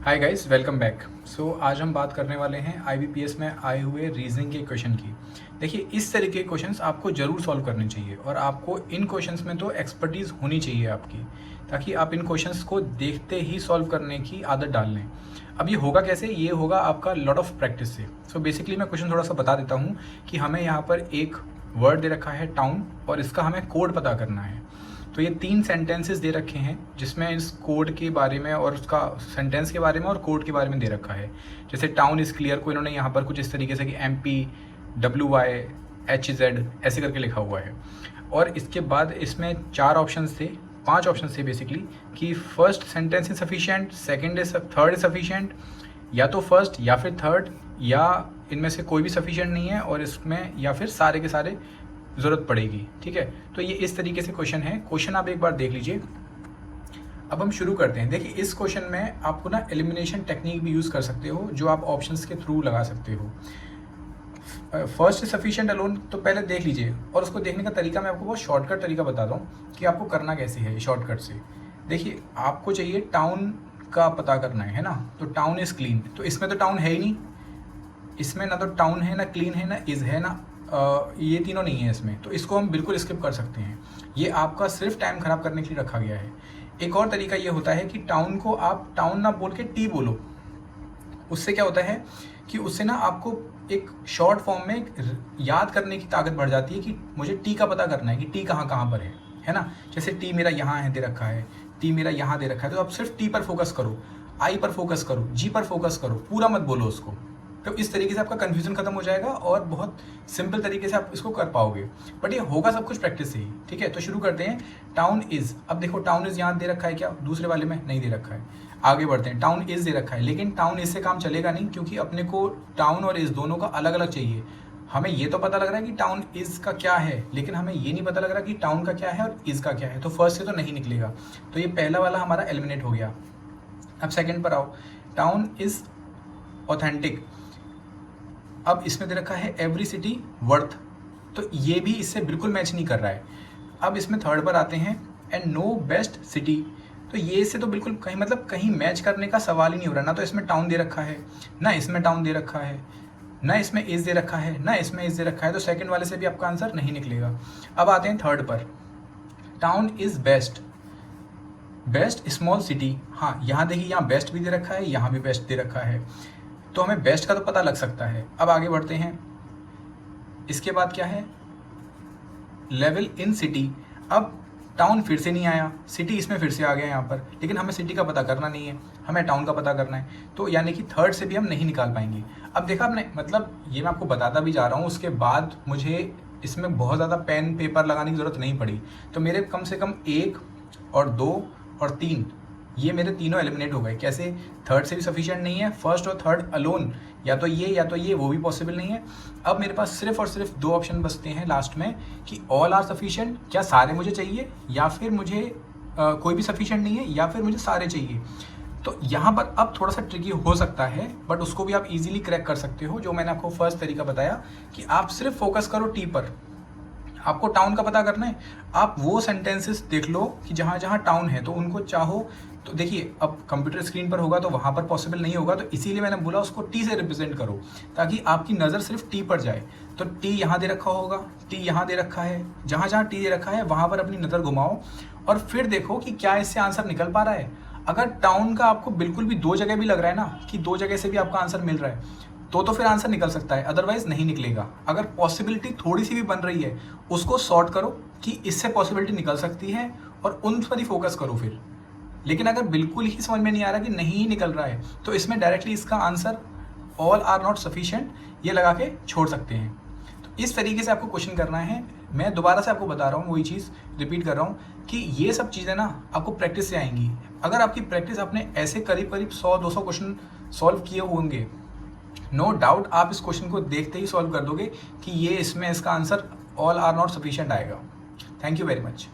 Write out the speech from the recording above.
Hi guys, welcome back. आज हम बात करने वाले हैं आईबीपीएस में आए हुए रीजनिंग के क्वेश्चन की। देखिए, इस तरीके के क्वेश्चंस आपको ज़रूर सॉल्व करने चाहिए और आपको इन क्वेश्चंस में तो एक्सपर्टीज़ होनी चाहिए आपकी, ताकि आप इन क्वेश्चंस को देखते ही सॉल्व करने की आदत डाल लें। अब ये होगा कैसे? ये होगा आपका लॉट ऑफ प्रैक्टिस से। बेसिकली मैं क्वेश्चन थोड़ा सा बता देता हूँ कि हमें यहाँ पर एक वर्ड दे रखा है टाउन, और इसका हमें कोड पता करना है। तो ये 3 सेंटेंसेस दे रखे हैं जिसमें इस कोड के बारे में और उसका सेंटेंस के बारे में और कोड के बारे में दे रखा है। जैसे टाउन इज़ क्लियर को इन्होंने यहाँ पर कुछ इस तरीके से कि MPWYHZ ऐसे करके लिखा हुआ है। और इसके बाद इसमें 4 ऑप्शंस थे, 5 ऑप्शंस थे बेसिकली, कि first sentence is sufficient, third is sufficient, या तो फर्स्ट या फिर थर्ड, या इनमें से कोई भी सफिशिएंट नहीं है, और इसमें या फिर सारे के सारे ज़रूरत पड़ेगी। ठीक है, तो ये इस तरीके से क्वेश्चन है। क्वेश्चन आप एक बार देख लीजिए। अब हम शुरू करते हैं। देखिए, इस क्वेश्चन में आपको ना एलिमिनेशन टेक्निक भी यूज़ कर सकते हो, जो आप ऑप्शंस के थ्रू लगा सकते हो। फर्स्ट सफिशिएंट अलोन तो पहले देख लीजिए, और उसको देखने का तरीका मैं आपको बहुत शॉर्टकट तरीका बताता हूँ कि आपको करना कैसे है शॉर्टकट से। देखिए, आपको चाहिए टाउन का पता करना है ना, तो टाउन इज़ क्लीन, तो इसमें तो टाउन है ही नहीं, इसमें ना तो टाउन है, ना क्लीन है, ना इज़ है, ना ये तीनों नहीं है इसमें, तो इसको हम बिल्कुल स्किप कर सकते हैं। ये आपका सिर्फ टाइम ख़राब करने के लिए रखा गया है। एक और तरीका ये होता है कि टाउन को आप टाउन ना बोल के टी बोलो। उससे क्या होता है कि उससे ना आपको एक शॉर्ट फॉर्म में याद करने की ताकत बढ़ जाती है कि मुझे टी का पता करना है कि टी कहाँ कहाँ पर है ना। जैसे टी मेरा यहाँ है दे रखा है, टी मेरा यहाँ दे रखा है, तो आप सिर्फ टी पर फोकस करो, आई पर फोकस करो, जी पर फोकस करो, पूरा मत बोलो उसको। तो इस तरीके से आपका कन्फ्यूजन खत्म हो जाएगा और बहुत सिंपल तरीके से आप इसको कर पाओगे। बट ये होगा सब कुछ प्रैक्टिस से ही। ठीक है, तो शुरू करते हैं। टाउन इज़, अब देखो टाउन इज़ यहाँ दे रखा है क्या? दूसरे वाले में नहीं दे रखा है। आगे बढ़ते हैं। टाउन इज़ दे रखा है, लेकिन टाउन इज़ से काम चलेगा नहीं, क्योंकि अपने को टाउन और इज़ दोनों का अलग अलग चाहिए। हमें ये तो पता लग रहा है कि टाउन इज़ का क्या है, लेकिन हमें ये नहीं पता लग रहा कि टाउन का क्या है और इज़ का क्या है। तो फर्स्ट से तो नहीं निकलेगा, तो ये पहला वाला हमारा एलिमिनेट हो गया। अब सेकेंड पर आओ। टाउन इज़ ऑथेंटिक, अब इसमें दे रखा है एवरी सिटी वर्थ, तो ये भी इससे बिल्कुल मैच नहीं कर रहा है। अब इसमें थर्ड पर आते हैं, एंड नो बेस्ट सिटी, तो ये इससे तो बिल्कुल कहीं मतलब कहीं मैच करने का सवाल ही नहीं हो रहा। ना तो इसमें टाउन दे रखा है, ना इसमें टाउन दे रखा है, ना इसमें इज़ दे रखा है, ना इसमें इज़ दे रखा है, तो सेकंड वाले से भी आपका आंसर नहीं निकलेगा। अब आते हैं थर्ड पर। Town is best, best small city, हाँ यहाँ देखिए, यहाँ बेस्ट भी दे रखा है, यहाँ भी बेस्ट दे रखा है, तो हमें बेस्ट का तो पता लग सकता है। अब आगे बढ़ते हैं। इसके बाद क्या है? लेवल इन सिटी, अब टाउन फिर से नहीं आया, सिटी इसमें फिर से आ गया यहाँ पर, लेकिन हमें सिटी का पता करना नहीं है, हमें टाउन का पता करना है, तो यानी कि थर्ड से भी हम नहीं निकाल पाएंगे। अब देखा आपने, मतलब ये मैं आपको बताता भी जा रहा हूँ, उसके बाद मुझे इसमें बहुत ज़्यादा पेन पेपर लगाने की ज़रूरत नहीं पड़ी, तो मेरे कम से कम 1 और 2 और 3, ये मेरे तीनों एलिमिनेट हो गए। कैसे? थर्ड से भी सफिशिएंट नहीं है, फर्स्ट और थर्ड अलोन, या तो ये वो भी पॉसिबल नहीं है। अब मेरे पास सिर्फ और सिर्फ 2 ऑप्शन बचते हैं लास्ट में, कि ऑल आर सफिशिएंट, क्या सारे मुझे चाहिए, या फिर मुझे कोई भी सफिशिएंट नहीं है, या फिर मुझे सारे चाहिए। तो यहाँ पर अब थोड़ा सा ट्रिकी हो सकता है, बट उसको भी आप इजीली क्रैक कर सकते हो, जो मैंने आपको फर्स्ट तरीका बताया कि आप सिर्फ फोकस करो टी पर। आपको टाउन का पता करना है, आप वो सेंटेंसेस देख लो कि जहाँ जहाँ टाउन है, तो उनको चाहो तो देखिए, अब कंप्यूटर स्क्रीन पर होगा तो वहाँ पर पॉसिबल नहीं होगा, तो इसीलिए मैंने बोला उसको टी से रिप्रेजेंट करो, ताकि आपकी नज़र सिर्फ टी पर जाए। तो टी यहाँ दे रखा होगा, टी यहाँ दे रखा है, जहाँ जहाँ टी दे रखा है वहाँ पर अपनी नज़र घुमाओ और फिर देखो कि क्या इससे आंसर निकल पा रहा है। अगर टाउन का आपको बिल्कुल भी 2 जगह भी लग रहा है ना, कि 2 जगह से भी आपका आंसर मिल रहा है, तो फिर आंसर निकल सकता है, अदरवाइज नहीं निकलेगा। अगर पॉसिबिलिटी थोड़ी सी भी बन रही है, उसको सॉर्ट करो कि इससे पॉसिबिलिटी निकल सकती है और उन पर ही फोकस करो फिर। लेकिन अगर बिल्कुल ही समझ में नहीं आ रहा कि नहीं निकल रहा है, तो इसमें डायरेक्टली इसका answer all are not sufficient ये लगा के छोड़ सकते हैं। तो इस तरीके से आपको क्वेश्चन करना है। मैं दोबारा से आपको बता रहा हूँ, वही चीज़ रिपीट कर रहा हूँ कि ये सब चीज़ें ना आपको प्रैक्टिस से आएंगी। अगर आपकी प्रैक्टिस, आपने ऐसे करीब करीब 100-200 क्वेश्चन सॉल्व किए होंगे, नो डाउट आप इस क्वेश्चन को देखते ही सॉल्व कर दोगे कि ये इसमें इसका answer all are not sufficient आएगा। Thank you very much.